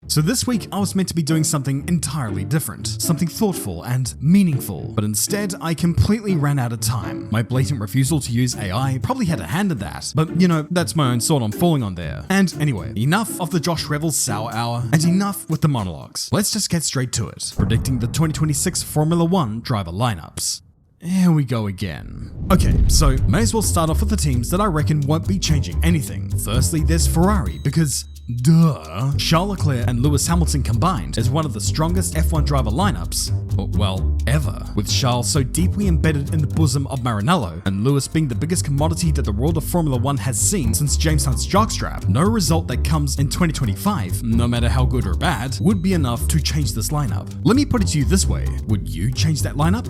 So this week I was meant to be doing something entirely different, something thoughtful and meaningful, but instead I completely ran out of time. My blatant refusal to use AI probably had a hand in that, but you know, that's my own sword I'm falling on there. And anyway, enough of the Josh Revels sour hour, and enough with the monologues. Let's just get straight to it, predicting the 2026 Formula 1 driver lineups. Here we go again. Okay, so may as well start off with the teams that I reckon won't be changing anything. Firstly, there's Ferrari, because duh. Charles Leclerc and Lewis Hamilton combined is one of the strongest F1 driver lineups, well, ever. With Charles so deeply embedded in the bosom of Maranello, and Lewis being the biggest commodity that the world of Formula 1 has seen since James Hunt's jockstrap, no result that comes in 2025, no matter how good or bad, would be enough to change this lineup. Let me put it to you this way, would you change that lineup?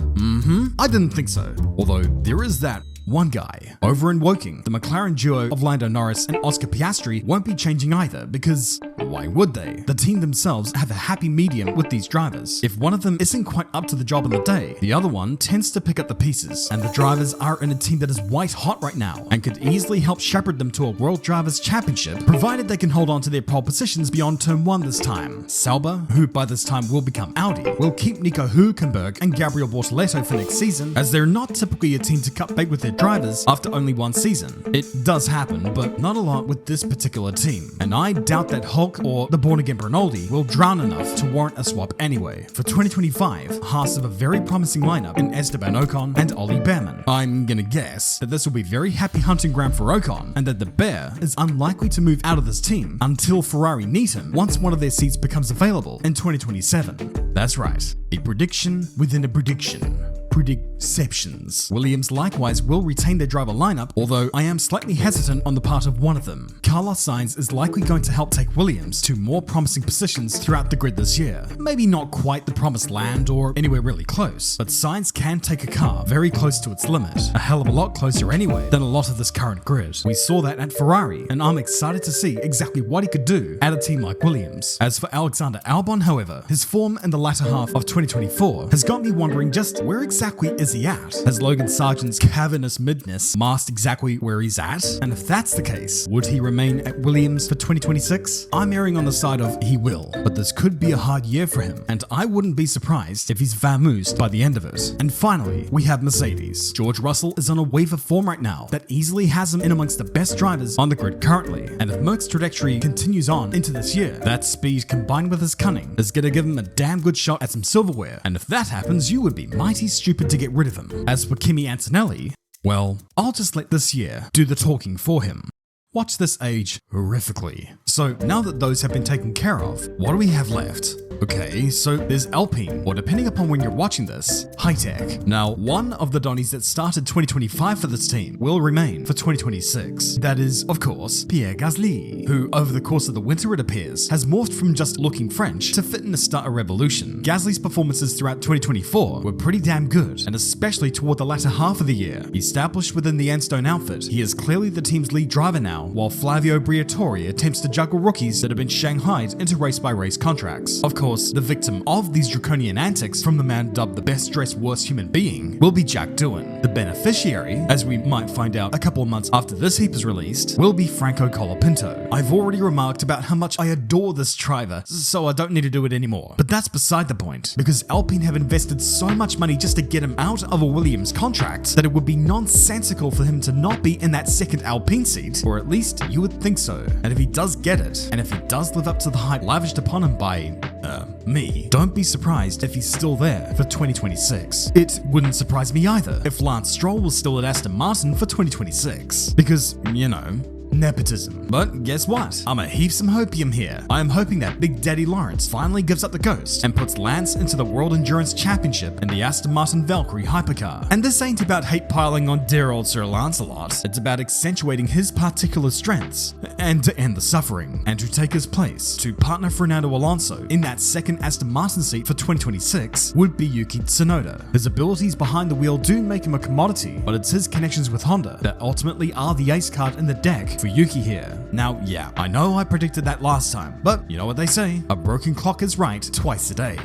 I didn't think so. Although, there is that one guy. Over in Woking, the McLaren duo of Lando Norris and Oscar Piastri won't be changing either because why would they? The team themselves have a happy medium with these drivers. If one of them isn't quite up to the job on the day, the other one tends to pick up the pieces, and the drivers are in a team that is white hot right now and could easily help shepherd them to a World Drivers' Championship, provided they can hold on to their pole positions beyond turn 1 this time. Sauber, who by this time will become Audi, will keep Nico Hülkenberg and Gabriel Bortoleto for next season, as they're not typically a team to cut bait with their drivers after only one season. It does happen, but not a lot with this particular team, and I doubt that Hulk or the born-again Bernoldi will drown enough to warrant a swap anyway. For 2025, Haas have a very promising lineup in Esteban Ocon and Ollie Behrman. I'm gonna guess that this will be very happy hunting ground for Ocon, and that the Bear is unlikely to move out of this team until Ferrari need him once one of their seats becomes available in 2027. That's right, a prediction within a prediction. Predicceptions. Williams likewise will retain their driver lineup, although I am slightly hesitant on the part of one of them. Carlos Sainz is likely going to help take Williams to more promising positions throughout the grid this year. Maybe not quite the promised land or anywhere really close, but Sainz can take a car very close to its limit, a hell of a lot closer anyway than a lot of this current grid. We saw that at Ferrari, and I'm excited to see exactly what he could do at a team like Williams. As for Alexander Albon, however, his form in the latter half of 2024 has got me wondering just where exactly is he at? Has Logan Sargent's cavernous midness masked exactly where he's at? And if that's the case, would he remain at Williams for 2026? I'm erring on the side of he will, but this could be a hard year for him, and I wouldn't be surprised if he's vamoosed by the end of it. And finally, we have Mercedes. George Russell is on a wave of form right now that easily has him in amongst the best drivers on the grid currently, and if Merck's trajectory continues on into this year, that speed combined with his cunning is gonna give him a damn good shot at some silverware, and if that happens, you would be mighty stupid to get rid of him. As for Kimi Antonelli, well, I'll just let this year do the talking for him. Watch this age horrifically. So now that those have been taken care of, what do we have left? Okay, so there's Alpine, or depending upon when you're watching this, High Tech. Now, one of the Donnies that started 2025 for this team will remain for 2026. That is, of course, Pierre Gasly, who over the course of the winter, it appears, has morphed from just looking French to fitting to start a revolution. Gasly's performances throughout 2024 were pretty damn good, and especially toward the latter half of the year. Established within the Aston outfit, he is clearly the team's lead driver now, while Flavio Briatore attempts to juggle rookies that have been shanghaied into race-by-race contracts. Of course, the victim of these draconian antics from the man dubbed the best-dressed worst human being will be Jack Doohan. The beneficiary, as we might find out a couple of months after this heap is released, will be Franco Colapinto. I've already remarked about how much I adore this driver, so I don't need to do it anymore. But that's beside the point, because Alpine have invested so much money just to get him out of a Williams contract that it would be nonsensical for him to not be in that second Alpine seat, or at least you would think so. And if he does get it, and if he does live up to the hype lavished upon him by me, don't be surprised if he's still there for 2026. It wouldn't surprise me either if Lance Stroll was still at Aston Martin for 2026, because, you know, nepotism. But guess what? I'ma heave some hopium here. I am hoping that Big Daddy Lawrence finally gives up the ghost and puts Lance into the World Endurance Championship in the Aston Martin Valkyrie hypercar. And this ain't about hate piling on dear old Sir Lancelot. It's about accentuating his particular strengths and to end the suffering, and to take his place to partner Fernando Alonso in that second Aston Martin seat for 2026 would be Yuki Tsunoda. His abilities behind the wheel do make him a commodity, but it's his connections with Honda that ultimately are the ace card in the deck for Yuki here. Now, yeah, I know I predicted that last time, but you know what they say, a broken clock is right twice a day.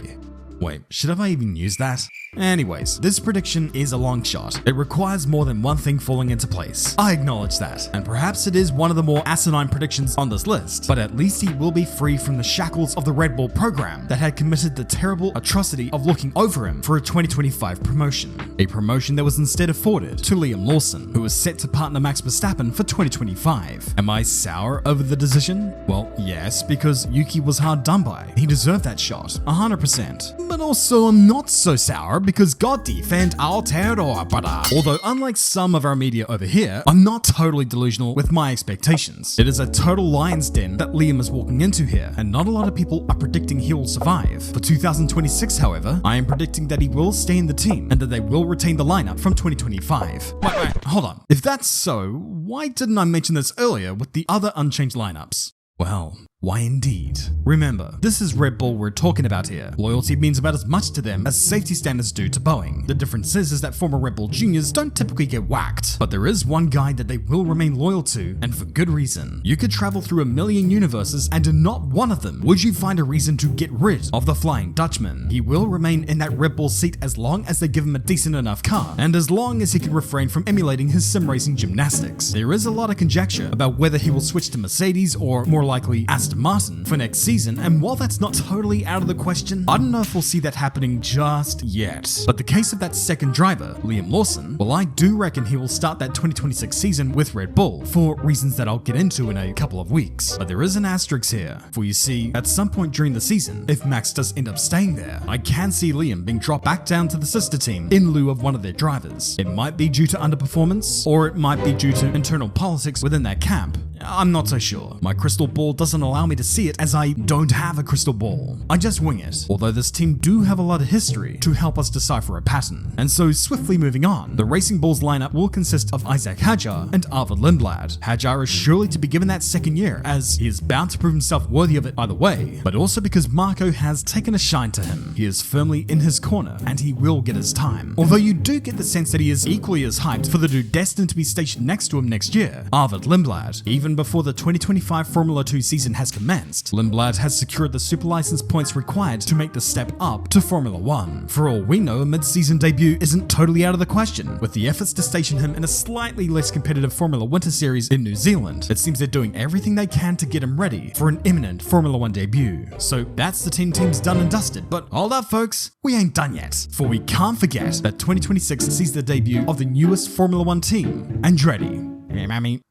Wait, should have I even used that? Anyways, this prediction is a long shot. It requires more than one thing falling into place. I acknowledge that, and perhaps it is one of the more asinine predictions on this list, but at least he will be free from the shackles of the Red Bull program that had committed the terrible atrocity of looking over him for a 2025 promotion. A promotion that was instead afforded to Liam Lawson, who was set to partner Max Verstappen for 2025. Am I sour over the decision? Well, yes, because Yuki was hard done by. He deserved that shot, 100%. But also I'm not so sour because God defend Aotearoa, brother. Although unlike some of our media over here, I'm not totally delusional with my expectations. It is a total lion's den that Liam is walking into here, and not a lot of people are predicting he will survive. For 2026, however, I am predicting that he will stay in the team and that they will retain the lineup from 2025. Wait, hold on. If that's so, why didn't I mention this earlier with the other unchanged lineups? Well, why indeed? Remember, this is Red Bull we're talking about here. Loyalty means about as much to them as safety standards do to Boeing. The difference is that former Red Bull juniors don't typically get whacked, but there is one guy that they will remain loyal to, and for good reason. You could travel through a million universes and in not one of them would you find a reason to get rid of the Flying Dutchman. He will remain in that Red Bull seat as long as they give him a decent enough car, and as long as he can refrain from emulating his sim racing gymnastics. There is a lot of conjecture about whether he will switch to Mercedes or more likely Aston Martin for next season, and while that's not totally out of the question, I don't know if we'll see that happening just yet. But the case of that second driver, Liam Lawson, well, I do reckon he will start that 2026 season with Red Bull, for reasons that I'll get into in a couple of weeks. But there is an asterisk here, for you see, at some point during the season, if Max does end up staying there, I can see Liam being dropped back down to the sister team in lieu of one of their drivers. It might be due to underperformance, or it might be due to internal politics within that camp. I'm not so sure. My crystal ball doesn't allow me to see it as I don't have a crystal ball. I just wing it. Although this team do have a lot of history to help us decipher a pattern. And so swiftly moving on, the Racing Bulls lineup will consist of Isaac Hadjar and Arvid Lindblad. Hadjar is surely to be given that second year as he is bound to prove himself worthy of it either way, but also because Marco has taken a shine to him. He is firmly in his corner and he will get his time. Although you do get the sense that he is equally as hyped for the dude destined to be stationed next to him next year, Arvid Lindblad. Even before the 2025 Formula 2 season has commenced, Lindblad has secured the super license points required to make the step up to Formula 1. For all we know, a mid-season debut isn't totally out of the question, with the efforts to station him in a slightly less competitive Formula Winter Series in New Zealand. It seems they're doing everything they can to get him ready for an imminent Formula 1 debut. So that's the team's done and dusted, but hold up folks, we ain't done yet, for we can't forget that 2026 sees the debut of the newest Formula 1 team, Andretti.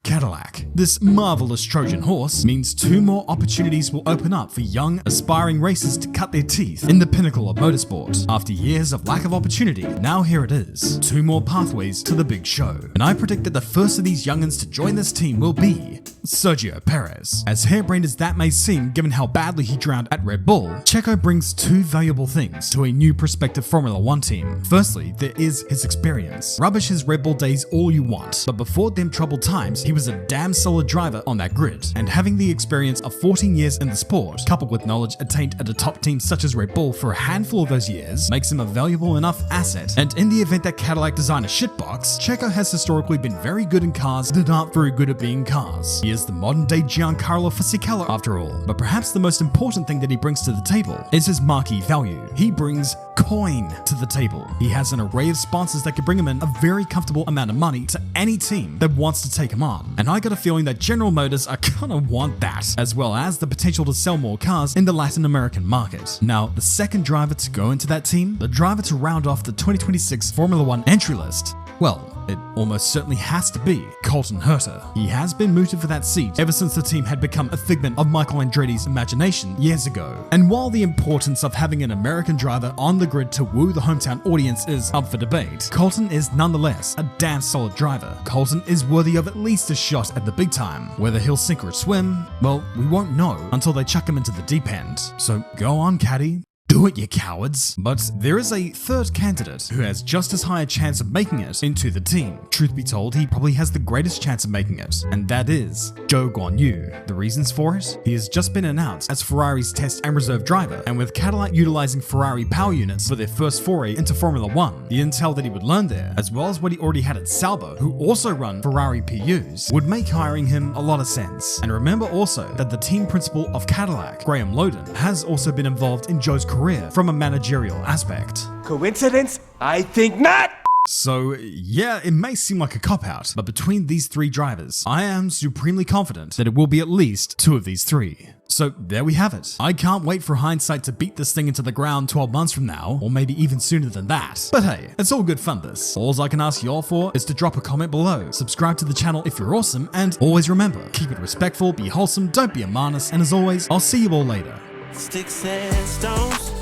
Cadillac. This marvelous Trojan horse means 2 more opportunities will open up for young, aspiring racers to cut their teeth in the pinnacle of motorsport. After years of lack of opportunity, now here it is. 2 more pathways to the big show. And I predict that the first of these youngins to join this team will be Sergio Perez. As harebrained as that may seem given how badly he drowned at Red Bull, Checo brings 2 valuable things to a new prospective Formula 1 team. Firstly, there is his experience. Rubbish his Red Bull days all you want, but before them troubled times, he was a damn solid driver on that grid. And having the experience of 14 years in the sport, coupled with knowledge attained at a top team such as Red Bull for a handful of those years, makes him a valuable enough asset. And in the event that Cadillac design a shitbox, Checo has historically been very good in cars that aren't very good at being cars. He is the modern day Giancarlo Fisichella after all. But perhaps the most important thing that he brings to the table is his marquee value. He brings coin to the table. He has an array of sponsors that could bring him in a very comfortable amount of money to any team that wants to take him on. And I got a feeling that General Motors are gonna want that, as well as the potential to sell more cars in the Latin American market. Now, the second driver to go into that team, the driver to round off the 2026 Formula 1 entry list, well, it almost certainly has to be Colton Herta. He has been mooted for that seat ever since the team had become a figment of Michael Andretti's imagination years ago. And while the importance of having an American driver on the grid to woo the hometown audience is up for debate, Colton is nonetheless a damn solid driver. Colton is worthy of at least a shot at the big time. Whether he'll sink or swim, well, we won't know until they chuck him into the deep end. So go on, Caddy. Do it, you cowards. But there is a third candidate who has just as high a chance of making it into the team. Truth be told, he probably has the greatest chance of making it, and that is Zhou Guanyu. The reasons for it? He has just been announced as Ferrari's test and reserve driver, and with Cadillac utilizing Ferrari power units for their first foray into Formula 1, the intel that he would learn there, as well as what he already had at Sauber, who also run Ferrari PUs, would make hiring him a lot of sense. And remember also that the team principal of Cadillac, Graham Loden, has also been involved in Zhou's career from a managerial aspect. Coincidence? I think not! So, yeah, it may seem like a cop-out, but between these three drivers, I am supremely confident that it will be at least two of these three. So there we have it. I can't wait for hindsight to beat this thing into the ground 12 months from now, or maybe even sooner than that. But hey, it's all good fun this. All I can ask you all for is to drop a comment below, subscribe to the channel if you're awesome, and always remember, keep it respectful, be wholesome, don't be a manus, and as always, I'll see you all later. Sticks and stones.